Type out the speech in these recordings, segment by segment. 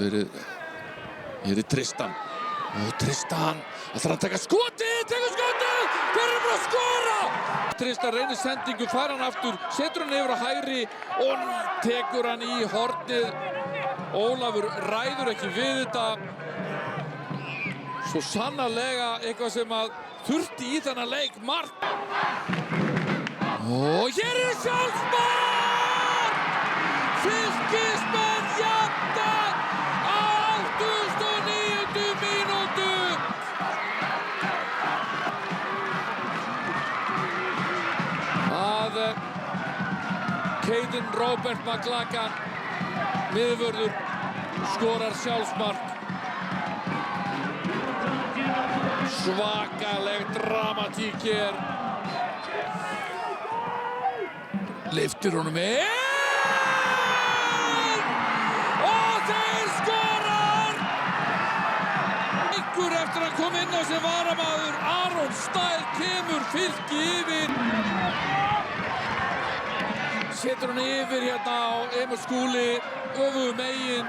Hér Tristan. Og Tristan ætlar að taka skotið, tekur skotið, hver bara að skora? Tristan reynir sendingu, fær hann aftur, setur hann yfir á hægri og tekur hann í hornið. Ólafur ræður ekki við þetta. Svo sannarlega eitthvað sem að þurfti í þennan leik, mark. Og hér sjálfsmark! Fylkismenn jafna á 89. mínútu. Caden Robert McLagan, miðvörður, skorar sjálfsmark. Svakaleg dramatík hér. Lyftir honum inn og þeir skorar! Einhver eftir að koma inn á sem varamaður, Aron Stær kemur Fylki yfir. Setur hann yfir hérna á Emil Skúli, öfugu megin.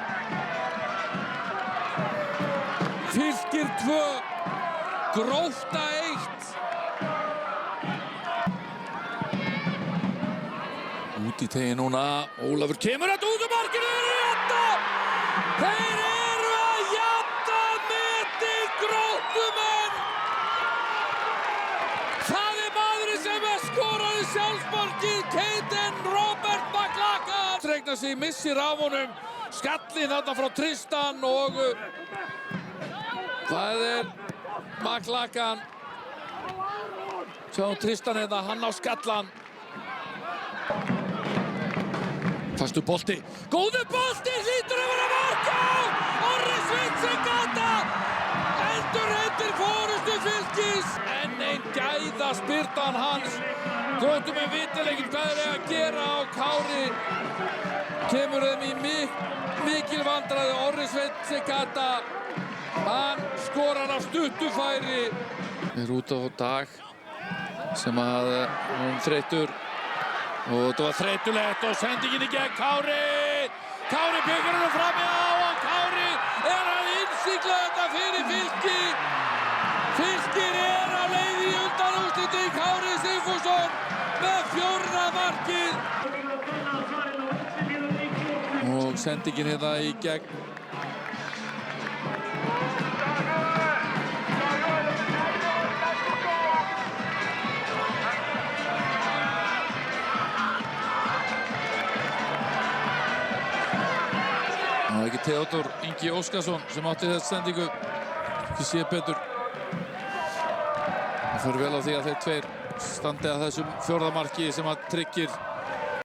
Fylkir 2, Grótta 1. Út í tegi núna, Ólafur kemur þetta út úr markinu, þeir eru að jafna meti Gróttumenn. Það maðurinn sem skoraði sjálfsmarkið, Caden Robert McLagan. Tregnar sig, missir af honum, skallinn þarna frá Tristan og það McLagan. Sjáum Tristan hérna, hann á skallan. Fastur bolti, góður bolti, hlýtur að vera mark á! Orri Sveinsegata endurheimtir forystu Fylkis. Enn ein gæðaspyrnan hans. Gróttumenn vita ekki hvað þeir eiga að gera og Kári kemur þeim í mikil vandræði. Orri Sveinsegata, hann skorar af stuttufæri. Út á dag sem að hann þreyttur. Og þetta var þreytulegt og sendingin í gegn Kári. Kári bjökar hann fram og Kári að innsigla þetta fyrir Fylki. Fylkir á leið í undanúrslitin. Kári Sigfússon með 4. markið. Og sendingin hérna í gegn. Það var ekki Theodór Ingi Óskarsson sem átti þessa sendingu. Ekki sé betur. Það fyrir vel á því að þeir tveir standi að þessum 4. marki sem að tryggir